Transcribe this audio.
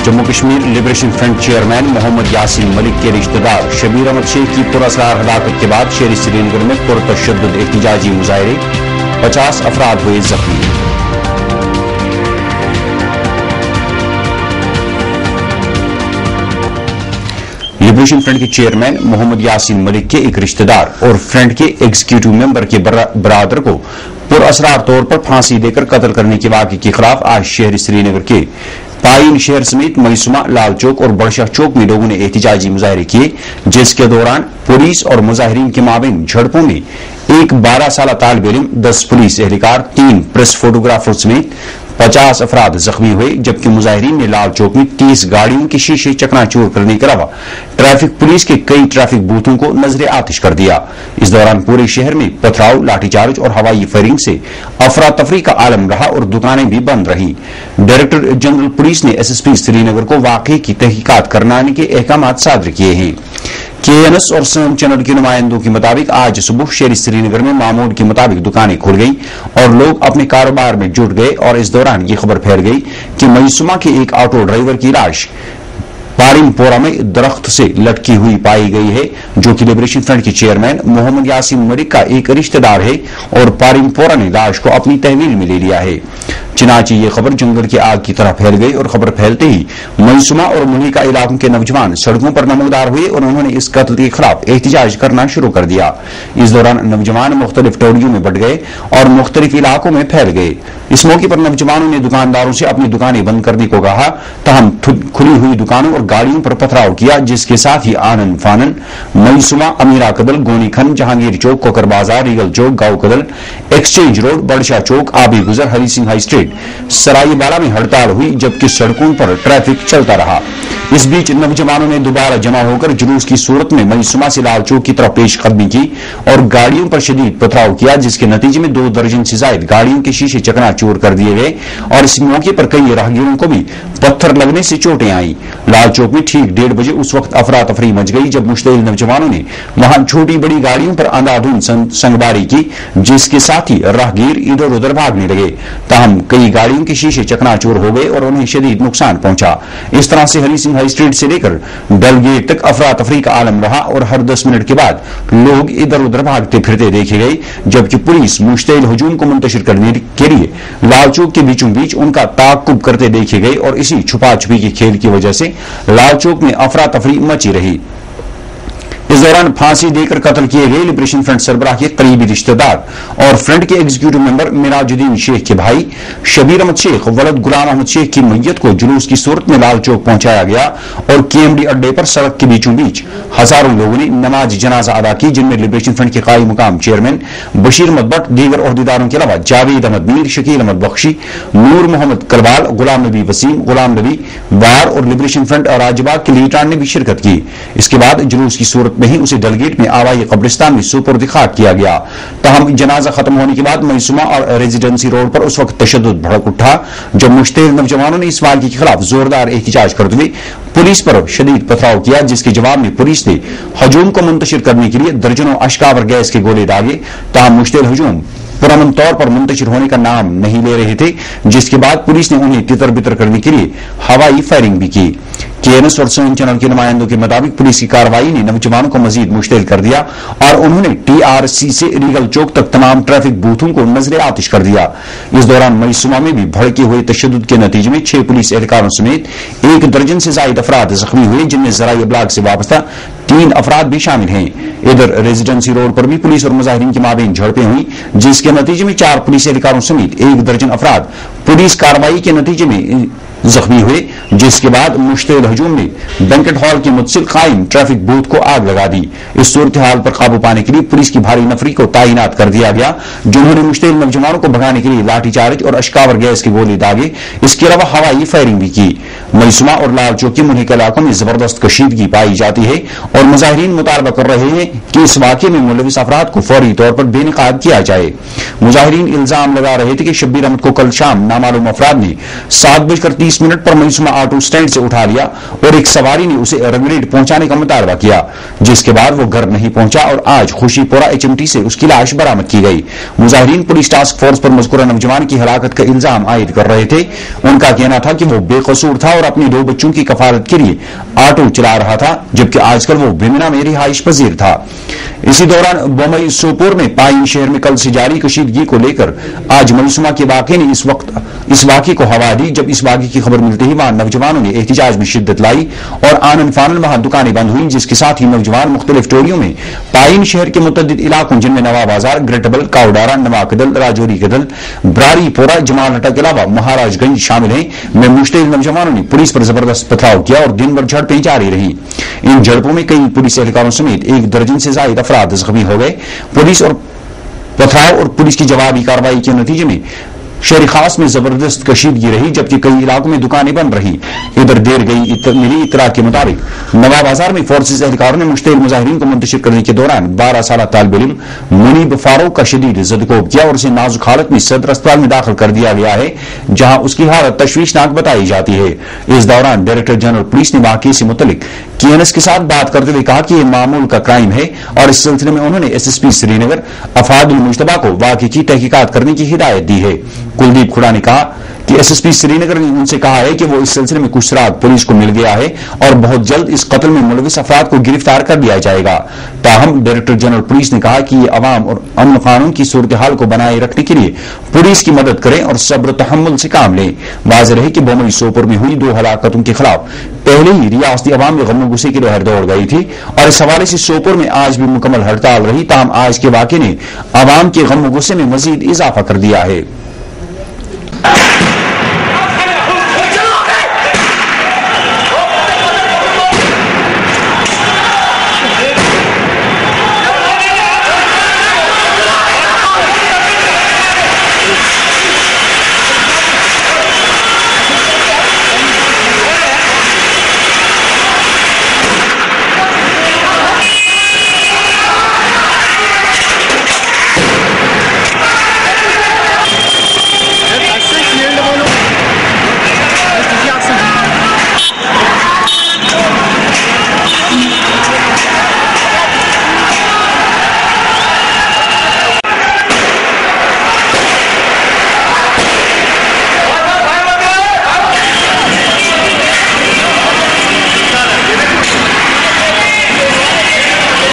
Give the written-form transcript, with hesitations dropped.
Jammu Kashmir liberation front chairman Mohammad Yasin Malik के रिश्तेदार शबीर अहमद शेख की पुरअसरार हलाकत के बाद शहरी श्रीनगर में पुरतशद्दुद एहतिजाजी मुजाहरे, 50 अफराद हुए जख्मी। लिबरेशन फ्रंट के चेयरमैन मोहम्मद यासीन मलिक के एक रिश्तेदार और फ्रंट के एग्जीक्यूटिव मेंबर के बरादर को पुरअसरार तौर पर फांसी देकर कत्ल करने के वाक़े के खिलाफ आज शहरी श्रीनगर के पाइन शहर समेत मईसुमा, लाल चौक और बड़शाह चौक में लोगों ने एहतिजाजी मुजाहरे किए, जिसके दौरान पुलिस और मुजाहिरीन के माबैन झड़पों में एक 12 साल तालिब इल्म, 10 पुलिस एहलकार, 3 प्रेस फोटोग्राफर समेत 50 अफराद जख्मी हुए, जबकि मुजाहिरीन ने लाल चौक में 30 गाड़ियों के शीशे चकनाचूर करने के अलावा ट्रैफिक पुलिस के कई ट्रैफिक बूथों को नजरे आतिश कर दिया। इस दौरान पूरे शहर में पथराव, लाठीचार्ज और हवाई फायरिंग से अफरा तफरी का आलम रहा और दुकानें भी बंद रही। डायरेक्टर जनरल पुलिस ने एसएसपी श्रीनगर को वाकये की तहकीकात कराने के अहकाम सादर किए हैं। केएनएस और सन चैनल के नुमाइंदों के मुताबिक आज सुबह शहरी श्रीनगर में मामूल के मुताबिक दुकानें खुल गई और लोग अपने कारोबार में जुट गए और इस दौरान ये खबर फैल गई कि मईसुमा के एक ऑटो ड्राइवर की लाश पारिमपोरा में दरख्त से लटकी हुई पाई गई है, जो कि लिबरेशन फ्रंट के चेयरमैन मोहम्मद यासीन मलिक का एक रिश्तेदार है और पारिमपोरा ने लाश को अपनी तहवील में ले लिया है। चनाचे ये खबर जंगल की आग की तरह फैल गई और खबर फैलते ही मईसुमा और मुलिका इलाकों के नौजवान सड़कों पर नमूदार हुए और उन्होंने इस कत्ल के खिलाफ एहतिजाज करना शुरू कर दिया। इस दौरान नौजवान मुख्तलिफ टोलियों में बट गए और मुख्तलिफ इलाकों में फैल गए। इस मौके पर नौजवानों ने दुकानदारों से अपनी दुकानें बंद करने को कहा, तहम खुली हुई दुकानों और गाड़ियों पर पथराव किया, जिसके साथ ही आनंद फानन, मईसुमा, अमीरा कदल, गोनी खन, जहांगीर चौक, कोकर बाजार, रीगल चौक, गांव कदल, एक्सचेंज रोड, बड़शाह चौक, आबी गुजर, हरी सिंह हाई स्ट्रीट, सरायबाला में हड़ताल हुई, जबकि सड़कों पर ट्रैफिक चलता रहा। इस बीच नौजवानों ने दोबारा जमा होकर जुलूस की सूरत में मईसुमा से लाल चौक की तरफ पेशकदमी की और गाड़ियों पर शदीद पथराव किया, जिसके नतीजे में 2 दर्जन से ज्यादा गाड़ियों के शीशे चकनाचूर कर दिए गए और इस मौके पर कई राहगीरों को भी पत्थर लगने से चोटें आई। लाल चौक में ठीक 1:30 बजे उस वक्त अफरा तफरी मच गई जब मुश्तइल नौजवानों ने वहां छोटी बड़ी गाड़ियों पर अंधाधुंध संगबारी की, जिसके साथ ही राहगीर इधर उधर भागने लगे। ताहम कई गाड़ियों के शीशे चकनाचूर हो गए और उन्हें शदीद नुकसान पहुंचा। इस तरह से हरी सिंह हाई स्ट्रीट से लेकर डलगेट तक अफरा तफरी का आलम रहा और हर 10 मिनट के बाद लोग इधर उधर भागते फिरते देखे गए, जबकि पुलिस मुश्तइल हुजूम को मुंतशिर करने के लिए लाल चौक के बीचों बीच उनका ताकुब करते देखे गए और इसी छुपा छुपी के खेल की वजह से लाल चौक में अफरा तफरी मची रही। इस दौरान फांसी देकर कत्ल किए गए लिबरेशन फ्रंट सरबराह के करीबी रिश्तेदार और फ्रंट के एग्जीक्यूटिव मेंबर मिराजुद्दीन शेख के भाई शबीर अहमद शेख वलद गुलाम अहमद शेख की मैयत को जुलूस की सूरत में लाल चौक पहुंचाया गया और केएमडी अड्डे पर सड़क के बीचों बीच हजारों लोगों ने नमाज जनाजा अदा की, जिनमें लिबरेशन फ्रंट के कायम मुकाम चेयरमैन बशीर अहमद भट्ट, दीगर ओहदेदारों के अलावा जावेद अहमद मीर, शकील अहमद बख्शी, नूर मोहम्मद कलबाल, गुलाम नबी वसीम, गुलाम नबी वार और लिबरेशन फ्रंट और राजबाग के लीडरान ने भी शिरकत की। इसके बाद जुलूस की सूरत में ही उसे डलगेट में आवाई कब्रिस्तान में सुपुर्द खाक किया गया। तहम जनाजा खत्म होने के बाद मईसुमा और रेजिडेंसी रोड पर उस वक्त तशद्दुद भड़क उठा जब मुश्तइल नौजवानों ने इस वाक़े के खिलाफ जोरदार एहतिजाज करते हुए पुलिस पर शदीद पथराव किया, जिसके जवाब में पुलिस ने हजूम को मुंतशिर करने के लिए दर्जनों अश्कावर गैस के गोले दागे। तहम मुश्तइल हजूम पुरअमन तौर पर मुंतशिर होने का नाम नहीं ले रहे थे, जिसके बाद पुलिस ने उन्हें तितर बितर करने के लिए हवाई फायरिंग भी की। केएनएस और सन चैनल के नुमाइंदों के मुताबिक पुलिस की कार्रवाई ने नौजवानों को मजीद मुश्तिल कर दिया और उन्होंने टीआरसी से रीगल चौक तक तमाम ट्रैफिक बूथों को नजरे आतिश कर दिया। इस दौरान मईसुमा में भी भड़के हुए तशद्दुद के नतीजे में 6 पुलिस एहलकारों समेत 1 दर्जन से ज्यादा अफराद जख्मी हुए, जिनमें ज़राए इब्लाग से वाबस्ता 3 अफराद भी शामिल हैं। इधर रेजिडेंसी रोड पर भी पुलिस और मुजाहिरीन के माबैन झड़पें हुई, जिसके नतीजे में 4 पुलिस एहलकारों समेत 1 दर्जन अफराद पुलिस कार्रवाई के नतीजे में जख्मी हुए, जिसके बाद मुश्तइल हजूम ने बैंकेट हॉल के मुतसिल कायम ट्रैफिक बूथ को आग लगा दी। इस सूरत हाल पर काबू पाने के लिए पुलिस की भारी नफरी को तैनात कर दिया गया, जिन्होंने मुश्तइल नौजवानों को भगाने के लिए लाठीचार्ज और अश्कावर गैस के गोले दागे। इसके अलावा हवाई फायरिंग भी की। मईसुमा और लाल चौक के मुल्क इलाकों में जबरदस्त कशीदगी पाई जाती है और मुजाहिरीन मुतालबा कर रहे हैं कि इस वाक़े में मुलविस अफराद को फौरी तौर पर बेनकाब किया जाए। मुजाहिरीन इल्जाम लगा रहे थे कि शब्बीर अहमद को कल शाम नामालूम अफराद ने 7:30 पर मईसुमा ऑटो स्टैंड से उठा लिया और एक सवारी ने उसे रंगरेट पहुंचाने का मुतालबा किया, जिसके बाद वो घर नहीं पहुंचा और आज खुशीपुरा HMT से उसकी लाश बरामद की गई। मुजाहिरीन पुलिस टास्क फोर्स पर मज़कूरा नौजवान की हलाकत का इल्जाम आयद कर रहे थे। उनका कहना था कि वो बेकसूर था और अपनी 2 बच्चों की कफालत के लिए ऑटो चला रहा था, जबकि आजकल वो बिमना में रिहाइश पजीर था। इसी दौरान बमई सोपोर में पाइन शहर में कल से जारी कशीदगी को लेकर आज मईसुमा के वाक़े ने इस वाक़े को हवा दी। जब इस वाक़े की खबर मिलते ही वहां नौजवानों ने एहतजाज में शिद्दत लाई और आनन फानन वहां दुकानें बंद हुई, जिसके साथ ही नौजवान मुख्तलिफ टोलियों में पाइन शहर के मुतअद्दिद इलाकों जिनमें नवा बाजार, ग्रेटबल, काउडारा, नवा कदल, राजौरी कदल, ब्रारीपोरा, जमाल हटा के अलावा महाराजगंज शामिल हैं में मुश्तइल नौजवानों ने पुलिस पर जबरदस्त पथराव किया और दिन भर झड़पें जारी रही। इन झड़पों में कई पुलिस एहलकारों समेत 1 दर्जन से ज्यादा अफराद जख्मी हो गए। पुलिस और पथराव और पुलिस की जवाबी कार्रवाई के नतीजे में शहर खास में जबरदस्त कशीदगी रही, जबकि कई इलाकों में दुकानें बंद रही। इधर देर गई मिली इतला के मुताबिक नवा बाजार में फोर्सेज एहलकारों ने मुश्तइल मुजाहिरीन को मुंतशिर करने के दौरान 12 साल तालिब इल्म मुनीब फारूक का शदीद जदकोब किया और उसे नाजुक हालत में सदर अस्पताल में दाखिल कर दिया गया है, जहां उसकी हालत तशवीशनाक बताई जाती है। इस दौरान डायरेक्टर जनरल पुलिस ने वाकये से मुतल्लिक KNS के साथ बात करते हुए कहा कि यह मामूल का क्राइम है और इस सिलसिले में उन्होंने SSP श्रीनगर अफादुल मुश्तबा को वाकये की तहकीकात करने की हिदायत दी है। कुलदीप खुड़ा ने कहा कि SSP श्रीनगर ने उनसे कहा है कि वो इस सिलसिले में कुछ राग पुलिस को मिल गया है और बहुत जल्द इस कत्ल में मुलविस अफराद को गिरफ्तार कर लिया जाएगा। ताहम डायरेक्टर जनरल पुलिस ने कहा कि ये अवाम और अमन कानून की सूरत हाल को बनाए रखने के लिए पुलिस की मदद करें और सब्र तहम्मुल से काम लें। वाज़ेह रहे कि बमई सोपोर में हुई 2 हलाकतों के खिलाफ पहले ही रियासती अवाम में गम गुस्से की लहर दौड़ गई थी और इस हवाले से सोपोर में आज भी मुकम्मल हड़ताल रही। ताहम आज के वाक़े ने अवाम के गम गुस्से में मजीद इजाफा कर दिया है।